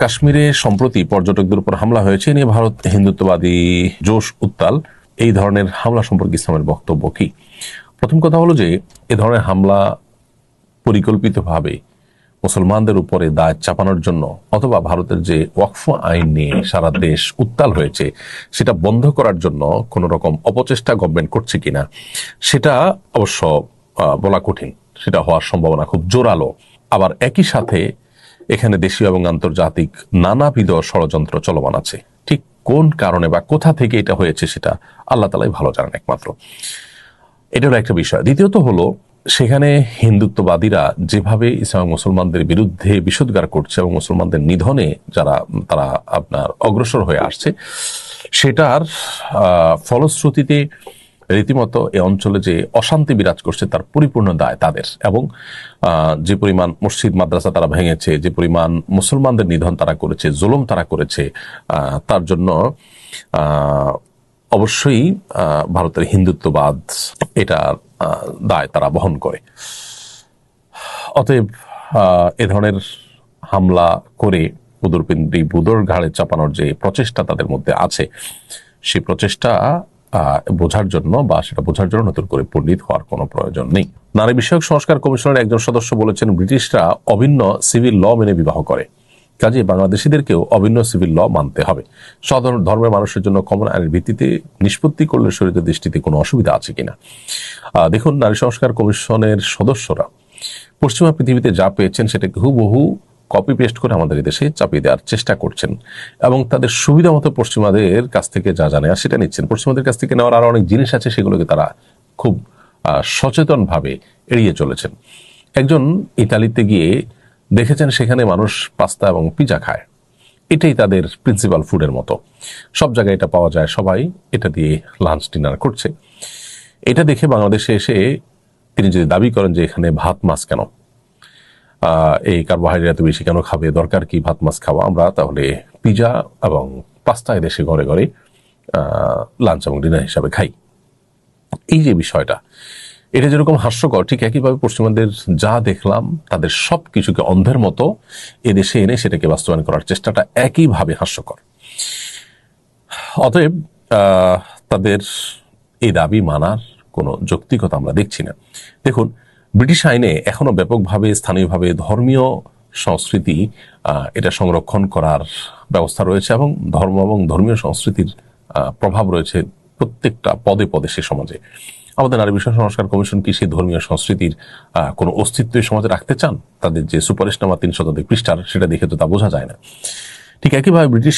কাশ্মীরে সম্প্রতি পর্যটকদের উপর হামলা হয়েছে নিয়ে ভারত হিন্দুত্ববাদী জোশ উত্তাল। এই ধরনের হামলা সম্পর্কে ইসলামের বক্তব্য কি? প্রথম কথা হলো যে এ ধরনের হামলা পরিকল্পিতভাবে মুসলমানদের উপরে দায় চাপানোর জন্য অথবা ভারতের যে ওয়াকফ আইন নিয়ে সারা দেশ উত্তাল হয়েছে সেটা বন্ধ করার জন্য কোন রকম অপচেষ্টা গভর্নমেন্ট করছে কিনা সেটা অবশ্য বলা কঠিন। সেটা হওয়ার সম্ভাবনা খুব জোরালো। আবার একই সাথে এখানে দেশীয় এবং আন্তর্জাতিক নানাবিধ ষড়যন্ত্র চলমান আছে। ঠিক কোন কারণে বা কোথা থেকে এটা হয়েছে সেটা আল্লাহ তাআলাই ভালো জানেন একমাত্র। এটা হলো একটা বিষয়। দ্বিতীয়ত হলো সেখানে হিন্দুত্ববাদীরা যেভাবে ইসলাম মুসলমানদের বিরুদ্ধে বিষোদ্গার করছে এবং মুসলমানদের নিধনে তারা আপনার অগ্রসর হয়ে আসছে, সেটার ফলশ্রুতিতে রীতিমতো এই অঞ্চলে যে অশান্তি বিরাজ করছে তার পরিপূর্ণ দায় তাদের। এবং যে পরিমাণ মসজিদ মাদ্রাসা তারা ভেঙেছে, যে পরিমাণ মুসলমানদের নিধন তারা করেছে, জুলুম তারা করেছে, তার জন্য অবশ্যই ভারতের হিন্দুত্ববাদ এটার দায় তারা বহন করে। অতএব এ ধরনের হামলা করে বুদুরপিণ্ডি বুদর ঘাড়ে চাপানোর যে প্রচেষ্টা তাদের মধ্যে আছে, সেই প্রচেষ্টা বোঝার জন্য বা সেটা বোঝার জন্য নতুন করে পণ্ডিত হওয়ার কোনো প্রয়োজন নেই। নারী বিষয়ক সংস্কার কমিশনের একজন সদস্য বলেছেন, ব্রিটিশরা অভিন্ন সিভিল ল মেনে বিবাহ করে, কাজে বাংলাদেশিদেরকেও অভিন্ন সিভিল ল মানতে হবে। সাধারণ ধর্মের মানুষের জন্য কমন আইনের ভিত্তিতে নিষ্পত্তি করলে শরীয়তের দৃষ্টিতে কোনো অসুবিধা আছে কিনা। দেখুন, নারী সংস্কার কমিশনের সদস্যরা পশ্চিমা পৃথিবীতে যা পেয়েছেন সেটাকে হুবহু কপি পেস্ট করে আমাদের দেশে চাপিয়ে দেওয়ার চেষ্টা করছেন এবং তাদের সুবিধা মতো পশ্চিমাদের কাছ থেকে যা জানে আর সেটা নিচ্ছেন। পশ্চিমাদের কাছ থেকে নেওয়ার আরো অনেক জিনিস আছে, সেগুলোকে তারা খুব সচেতনভাবে এড়িয়ে চলেছেন। একজন ইতালিতে গিয়ে দেখেছেন সেখানে মানুষ পাস্তা এবং পিজা খায়, এটাই তাদের প্রিন্সিপাল ফুডের মতো। সব জায়গায় এটা পাওয়া যায়, সবাই এটা দিয়ে লাঞ্চ ডিনার করছে। এটা দেখে বাংলাদেশে এসে তিনি যদি দাবি করেন যে এখানে ভাত মাছ কেন, এই কার্বোহাইড্রেট এত বেশি কেন খাবে, দরকার কি ভাত মাছ খাওয়া, আমরা তাহলে পিজা এবং পাস্তা দেশে ঘরে ঘরে লাঞ্চ এবং ডিনার হিসাবে খাই। এই যে বিষয়টা, এটা যেরকম হাস্যকর, ঠিক একইভাবে পশ্চিমাদের যা দেখলাম তাদের সব কিছুকে অন্ধের মতো এদেশে এনে সেটাকে বাস্তবায়ন করার চেষ্টাটা একইভাবে হাস্যকর। অতএব তাদের এই দাবি মানার কোনো যৌক্তিকতা আমরা দেখছি না। দেখুন, ব্রিটিশ আইনে এখনো ব্যাপকভাবে স্থানীয়ভাবে ধর্মীয় সংস্কৃতি এটা সংরক্ষণ করার ব্যবস্থা রয়েছে এবং ধর্ম এবং ধর্মীয় সংস্কৃতির প্রভাব রয়েছে প্রত্যেকটা পদে পদে সে সমাজে। আমাদের নারী বিষয় সংস্কার কমিশন কি সেই ধর্মীয় সংস্কৃতির কোনো অস্তিত্ব সমাজে রাখতে চান? তাদের যে সুপারিশনামা 3 শতাধিক পৃষ্ঠার, সেটা দেখে তো তা বোঝা যায় না। ঠিক একইভাবে ব্রিটিশ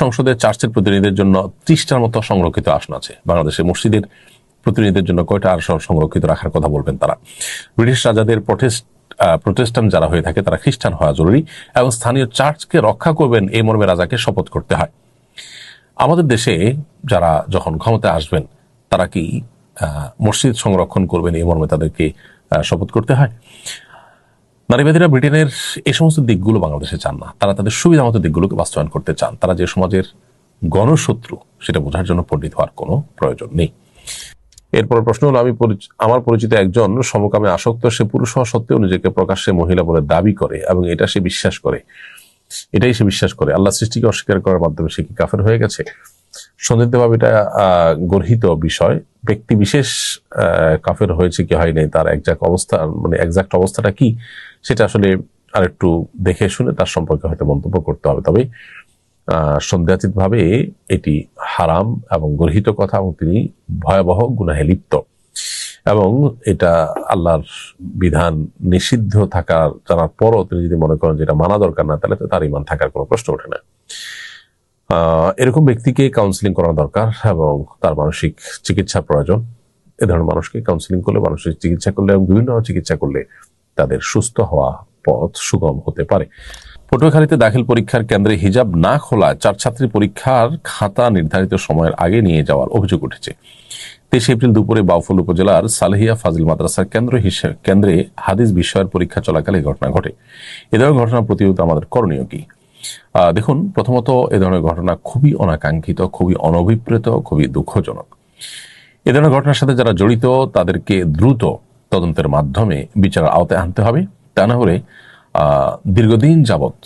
সংসদের চার্চের প্রতিনিধিদের জন্য 30টার মতো সংরক্ষিত আসন আছে। বাংলাদেশে মসজিদের প্রতিনিধিদের জন্য কয়টা আসন সংরক্ষিত রাখার কথা বলবেন তারা? ব্রিটিশ রাজাদের প্রোটেস্ট্যান্ট যারা হয়ে থাকে তারা খ্রিস্টান হওয়া জরুরি এবং স্থানীয় চার্চকে রক্ষা করবেন এই মর্মে রাজাকে শপথ করতে হয়। আমাদের দেশে যারা যখন ক্ষমতায় আসবেন তারা কি মসজিদ সংরক্ষণ করবেন এই মর্মে তাদেরকে শপথ করতে হয়? নারীবাদীরা ব্রিটেনের এই সমস্ত দিকগুলো বাংলাদেশে চান না, তারা তাদের সুবিধা মতো দিকগুলোকে বাস্তবায়ন করতে চান। তারা যে সমাজের গণশত্রু সেটা বোঝার জন্য পণ্ডিত হওয়ার কোনো প্রয়োজন নেই। এরপর প্রশ্ন হলো, আমার পরিচিত একজন সমকামে আসক্ত, সে পুরুষ হওয়া সত্ত্বেও নিজেকে প্রকাশ্যে মহিলা বলে দাবি করে এবং এটাই সে বিশ্বাস করে। আল্লাহ সৃষ্টিকে অস্বীকার করার মাধ্যমে সে কি কাফের হয়ে গেছে? সন্দিগ্ধভাবে এটা গর্হিত বিষয়। ব্যক্তি বিশেষ কাফের হয়েছে কি হয় নাই তার এক্সাক্ট অবস্থাটা কি সেটা আসলে আরেকটু দেখে শুনে তার সম্পর্কে হয়তো মন্তব্য করতে হবে। তবে সন্দেহাতীত ভাবে এটি হারাম এবং গর্হিত কথা এবং তিনি ভয়াবহ গুনাহে লিপ্ত এবং এটা আল্লাহর বিধান নিষিদ্ধ থাকার জানার পরও তিনি যদি মনে করেন যে এটা মানা দরকার না, তাহলে তো তার ঈমান থাকার কোনো প্রশ্ন ওঠে না। এরকম ব্যক্তিকে কাউন্সিলিং করা দরকার এবং তার মানসিক চিকিৎসা প্রয়োজন। এ ধরনের মানুষকে কাউন্সিলিং করলে, মানসিক চিকিৎসা করলে এবং বিভিন্ন চিকিৎসা করলে তাদের সুস্থ হওয়া পথ সুগম হতে পারে। পটুয়াখালীতে দাখিল পরীক্ষার কেন্দ্রে হিজাব না খোলায় 4 ছাত্রী পরীক্ষার খাতা নির্ধারিত সময়ের আগে নিয়ে যাওয়ার অভিযোগ উঠেছে। 23 এপ্রিল দুপুরে বাউফল উপজেলার সালেহিয়া ফাজিল মাদ্রাসার কেন্দ্রে হাদিস বিষয়ের পরীক্ষা চলাকালে এই ঘটনা ঘটে। এ ধরনের ঘটনা প্রতিরোধে আমাদের করণীয় কি? দেখুন, প্রথমত এ ধরনের ঘটনা খুবই অনাকাঙ্ক্ষিত, খুবই অনভিপ্রেত, খুবই দুঃখজনক। এ ধরনের ঘটনার সাথে যারা জড়িত তাদেরকে দ্রুত তদন্তের মাধ্যমে বিচারের আওতায় আনতে হবে। তা না হলে দীর্ঘদিন যাবৎ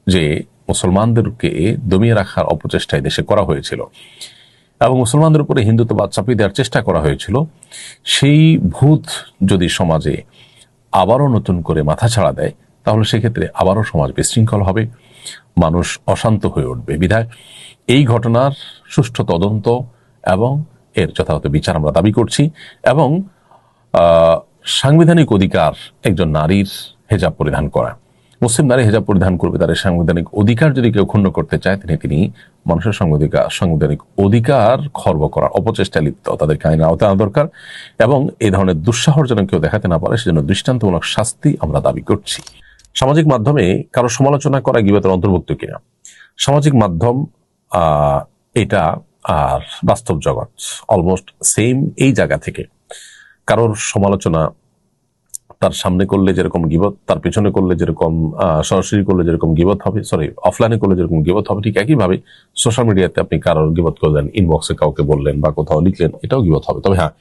যে মুসলমানদেরকে দমিয়ে রাখার অপচেষ্টায় দেশে করা হয়েছিল এবং মুসলমানদের উপরে হিন্দুত্ববাদ চাপিয়ে দেওয়ার চেষ্টা করা হয়েছিল, সেই ভূত যদি সমাজে আবারও নতুন করে মাথা ছাড়া দেয়, তাহলে সেক্ষেত্রে আবারও সমাজ বিশৃঙ্খল হবে, মানুষ অশান্ত হয়ে উঠবে। বিধায় এই ঘটনার সুষ্ঠু তদন্ত এবং এর যথাযথ বিচার আমরা দাবি করছি। এবং সাংবিধানিক অধিকার একজন নারীর হেজাব পরিধান করা, মুসলিম নারী হেজাব পরিধান করবে, তার সাংবিধানিক অধিকার যদি কেউ ক্ষুণ্ণ করতে চায় তিনি মানুষের সাংবিধানিক অধিকার খর্ব করার অপচেষ্টায় লিপ্ত, তাদেরকে আইনের আওতায় আনা দরকার। এবং এই ধরনের দুঃসাহস যেন কেউ দেখাতে না পারে, সেজন্য দৃষ্টান্তমূলক শাস্তি আমরা দাবি করছি। সামাজিক মাধ্যমে কারো সমালোচনা করা গীবতের অন্তর্ভুক্ত কিনা? সামাজিক মাধ্যম এটা আর বাস্তব জগৎ অলমোস্ট সেম। এই জায়গা থেকে কারোর সমালোচনা তার সামনে করলে যেরকম গীবত, তার পিছনে করলে যেরকম, সরাসরি করলে যেরকম গীবত হবে, অফলাইনে করলে যেরকম গীবত হবে, ঠিক একইভাবে সোশ্যাল মিডিয়াতে আপনি কারোর গীবত করলেন, ইনবক্সে কাউকে বললেন বা কোথাও লিখলেন, এটাও গীবত হবে। তবে হ্যাঁ,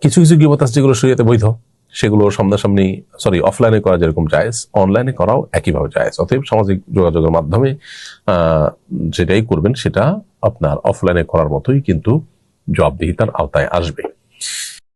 কিছু কিছু গীবত আছে যেগুলো শরীয়তে বৈধ, সেগুলো সামনাসামনি অফলাইনে করা যেরকম জায়েজ, অনলাইনে করাও একইভাবে জায়েজ। অতএব সামাজিক যোগাযোগের মাধ্যমে যেটাই করবেন সেটা আপনার অফলাইনে করার মতোই কিন্তু জবাবদিহিতার আওতায় আসবে।